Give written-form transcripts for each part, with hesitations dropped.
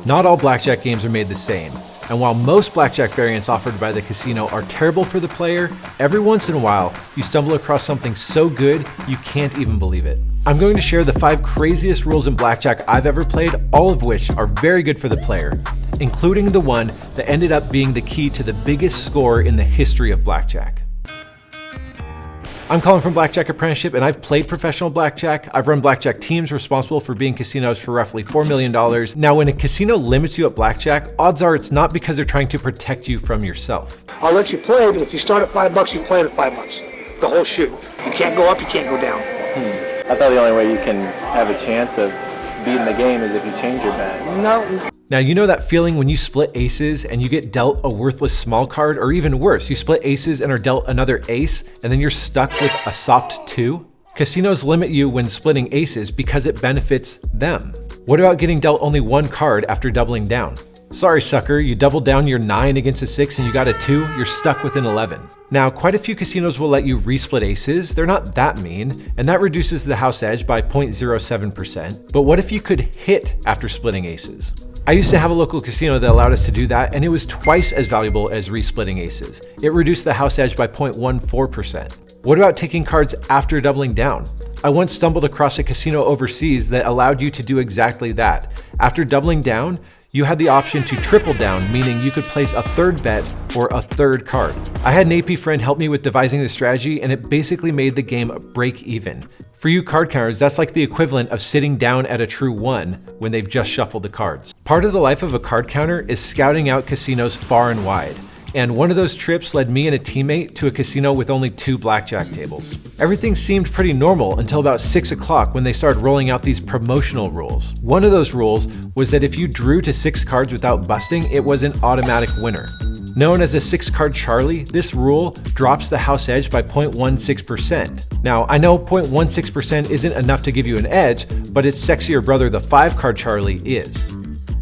Not all blackjack games are made the same, and while most blackjack variants offered by the casino are terrible for the player, every once in a while you stumble across something so good you can't even believe it. I'm going to share the 5 craziest rules in blackjack I've ever played, all of which are very good for the player, including the one that ended up being the key to the biggest score in the history of blackjack. I'm Colin from Blackjack Apprenticeship, and I've played professional blackjack. I've run blackjack teams responsible for being casinos for roughly $4 million. Now, when a casino limits you at blackjack, odds are it's not because they're trying to protect you from yourself. I'll let you play, but if you start at $5, you play at $5. The whole shoot. You can't go up, you can't go down. I thought the only way you can have a chance of beating the game is if you change your bet. No. Now, you know that feeling when you split aces and you get dealt a worthless small card, or even worse, you split aces and are dealt another ace, and then you're stuck with a soft 2? Casinos limit you when splitting aces because it benefits them. What about getting dealt only 1 card after doubling down? Sorry, sucker, you doubled down your 9 against a 6 and you got a 2, you're stuck with an 11. Now, quite a few casinos will let you resplit aces. They're not that mean, and that reduces the house edge by 0.07%. But what if you could hit after splitting aces? I used to have a local casino that allowed us to do that, and it was twice as valuable as resplitting aces. It reduced the house edge by 0.14%. What about taking cards after doubling down? I once stumbled across a casino overseas that allowed you to do exactly that. After doubling down, you had the option to triple down, meaning you could place a 3rd bet for a 3rd card. I had an AP friend help me with devising the strategy, and it basically made the game break even. For you card counters, that's like the equivalent of sitting down at a true 1 when they've just shuffled the cards. Part of the life of a card counter is scouting out casinos far and wide. And one of those trips led me and a teammate to a casino with only 2 blackjack tables. Everything seemed pretty normal until about 6 o'clock when they started rolling out these promotional rules. One of those rules was that if you drew to 6 cards without busting, it was an automatic winner. Known as a 6-card Charlie, this rule drops the house edge by 0.16%. Now, I know 0.16% isn't enough to give you an edge, but its sexier brother, the 5-card Charlie, is.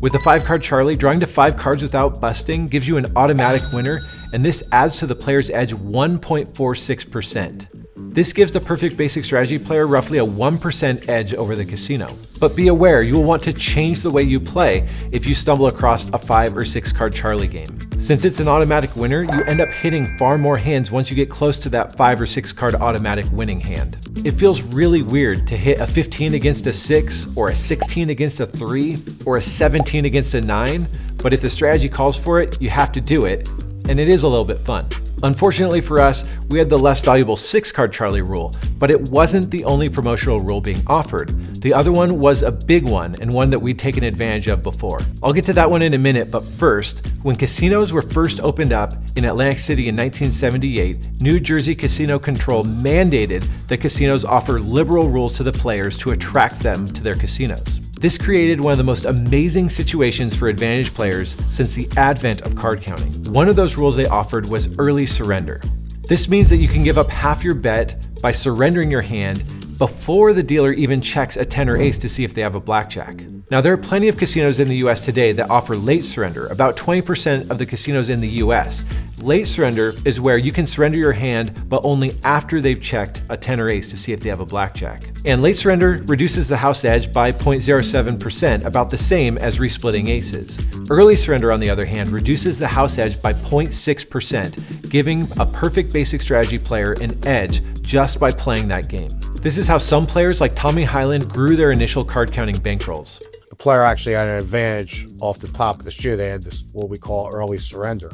With the 5-card Charlie, drawing to 5 cards without busting gives you an automatic winner, and this adds to the player's edge 1.46%. This gives the perfect basic strategy player roughly a 1% edge over the casino. But be aware, you will want to change the way you play if you stumble across a 5 or 6 card Charlie game. Since it's an automatic winner, you end up hitting far more hands once you get close to that 5 or 6 card automatic winning hand. It feels really weird to hit a 15 against a 6, or a 16 against a 3, or a 17 against a 9, but if the strategy calls for it, you have to do it, and it is a little bit fun. Unfortunately for us, we had the less valuable 6-card Charlie rule, but it wasn't the only promotional rule being offered. The other one was a big one, and one that we'd taken advantage of before. I'll get to that one in a minute, but first, when casinos were first opened up in Atlantic City in 1978, New Jersey Casino Control mandated that casinos offer liberal rules to the players to attract them to their casinos. This created one of the most amazing situations for advantage players since the advent of card counting. One of those rules they offered was early surrender. This means that you can give up half your bet by surrendering your hand before the dealer even checks a 10 or ace to see if they have a blackjack. Now, there are plenty of casinos in the US today that offer late surrender, about 20% of the casinos in the US. Late surrender is where you can surrender your hand, but only after they've checked a 10 or ace to see if they have a blackjack. And late surrender reduces the house edge by 0.07%, about the same as resplitting aces. Early surrender, on the other hand, reduces the house edge by 0.6%, giving a perfect basic strategy player an edge just by playing that game. This is how some players like Tommy Highland grew their initial card counting bankrolls. The player actually had an advantage off the top of the shoe. They had this, what we call early surrender.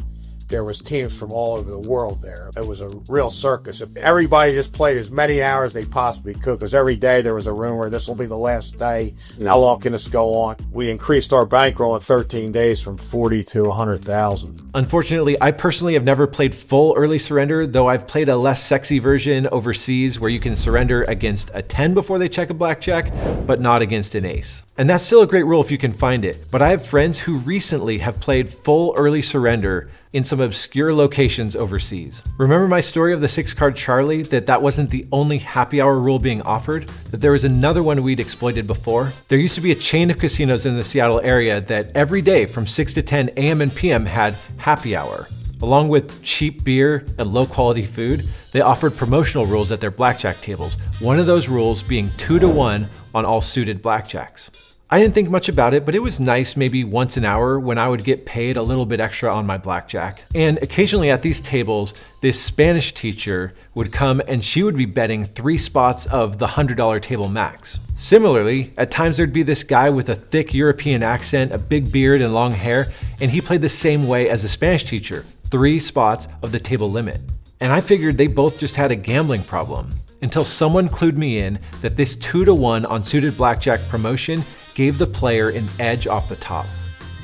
There was teams from all over the world there. It was a real circus. Everybody just played as many hours they possibly could, because every day there was a rumor, this will be the last day. How long can this go on? We increased our bankroll in 13 days from 40 to 100,000. Unfortunately, I personally have never played full early surrender, though I've played a less sexy version overseas where you can surrender against a 10 before they check a blackjack, but not against an ace. And that's still a great rule if you can find it. But I have friends who recently have played full early surrender in some obscure locations overseas. Remember my story of the 6-card Charlie, that wasn't the only happy hour rule being offered, that there was another one we'd exploited before? There used to be a chain of casinos in the Seattle area that every day from 6 to 10 a.m. and p.m. had happy hour. Along with cheap beer and low quality food, they offered promotional rules at their blackjack tables, one of those rules being 2-to-1 on all suited blackjacks. I didn't think much about it, but it was nice maybe once an hour when I would get paid a little bit extra on my blackjack. And occasionally at these tables, this Spanish teacher would come and she would be betting 3 spots of the $100 table max. Similarly, at times there'd be this guy with a thick European accent, a big beard and long hair, and he played the same way as the Spanish teacher, 3 spots of the table limit. And I figured they both just had a gambling problem, until someone clued me in that this 2-to-1 on suited blackjack promotion gave the player an edge off the top.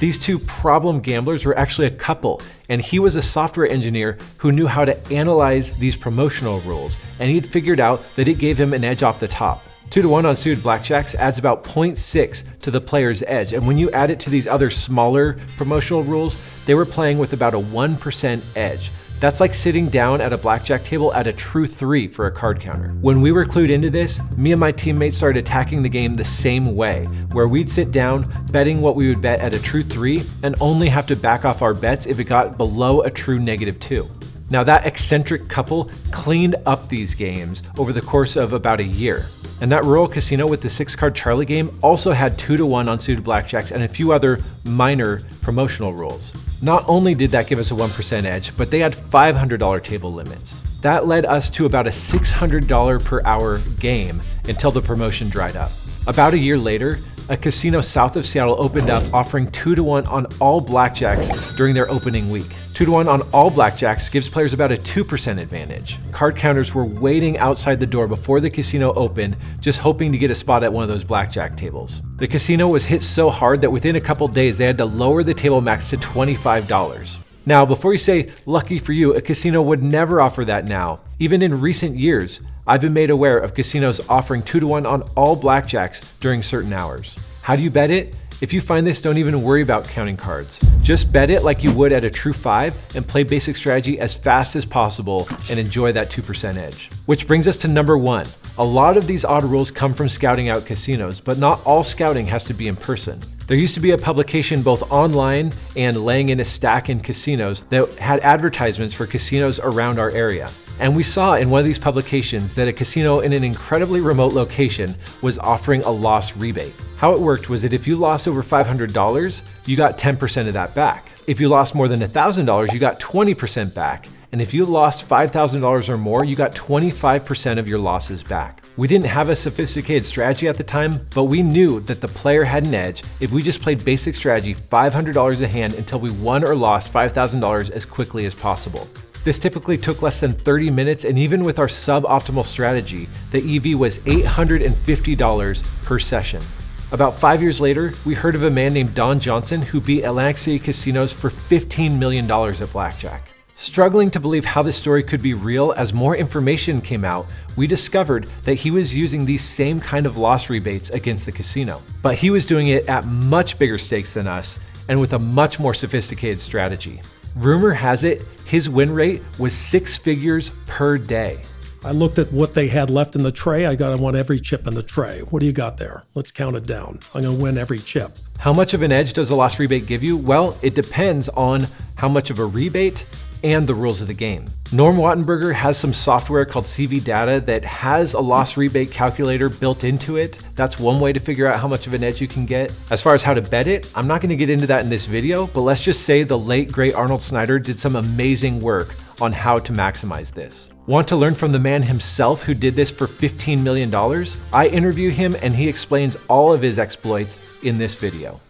These 2 problem gamblers were actually a couple, and he was a software engineer who knew how to analyze these promotional rules, and he'd figured out that it gave him an edge off the top. 2-to-1 on suited blackjacks adds about 0.6 to the player's edge, and when you add it to these other smaller promotional rules, they were playing with about a 1% edge. That's like sitting down at a blackjack table at a true 3 for a card counter. When we were clued into this, me and my teammates started attacking the game the same way, where we'd sit down, betting what we would bet at a true 3, and only have to back off our bets if it got below a true -2. Now that eccentric couple cleaned up these games over the course of about a year. And that rural casino with the 6-card Charlie game also had 2-to-1 on suited blackjacks and a few other minor promotional rules. Not only did that give us a 1% edge, but they had $500 table limits. That led us to about a $600 per hour game until the promotion dried up. About a year later, a casino south of Seattle opened up offering 2-to-1 on all blackjacks during their opening week. 2-to-1 on all blackjacks gives players about a 2% advantage. Card counters were waiting outside the door before the casino opened, just hoping to get a spot at one of those blackjack tables. The casino was hit so hard that within a couple days they had to lower the table max to $25. Now, before you say, lucky for you, a casino would never offer that now. Even in recent years, I've been made aware of casinos offering 2-to-1 on all blackjacks during certain hours. How do you bet it? If you find this, don't even worry about counting cards. Just bet it like you would at a true 5 and play basic strategy as fast as possible and enjoy that 2% edge. Which brings us to number 1. A lot of these odd rules come from scouting out casinos, but not all scouting has to be in person. There used to be a publication both online and laying in a stack in casinos that had advertisements for casinos around our area. And we saw in one of these publications that a casino in an incredibly remote location was offering a loss rebate. How it worked was that if you lost over $500, you got 10% of that back. If you lost more than $1,000, you got 20% back. And if you lost $5,000 or more, you got 25% of your losses back. We didn't have a sophisticated strategy at the time, but we knew that the player had an edge if we just played basic strategy $500 a hand until we won or lost $5,000 as quickly as possible. This typically took less than 30 minutes, and even with our suboptimal strategy, the EV was $850 per session. About 5 years later, we heard of a man named Don Johnson who beat Atlantic City casinos for $15 million at blackjack. Struggling to believe how this story could be real, as more information came out, we discovered that he was using these same kind of loss rebates against the casino. But he was doing it at much bigger stakes than us and with a much more sophisticated strategy. Rumor has it, his win rate was 6 figures per day. I looked at what they had left in the tray. I want every chip in the tray. What do you got there? Let's count it down. I'm going to win every chip. How much of an edge does a loss rebate give you? Well, it depends on how much of a rebate and the rules of the game. Norm Wattenberger has some software called CV Data that has a loss rebate calculator built into it. That's one way to figure out how much of an edge you can get. As far as how to bet it, I'm not gonna get into that in this video, but let's just say the late great Arnold Snyder did some amazing work on how to maximize this. Want to learn from the man himself who did this for $15 million? I interview him and he explains all of his exploits in this video.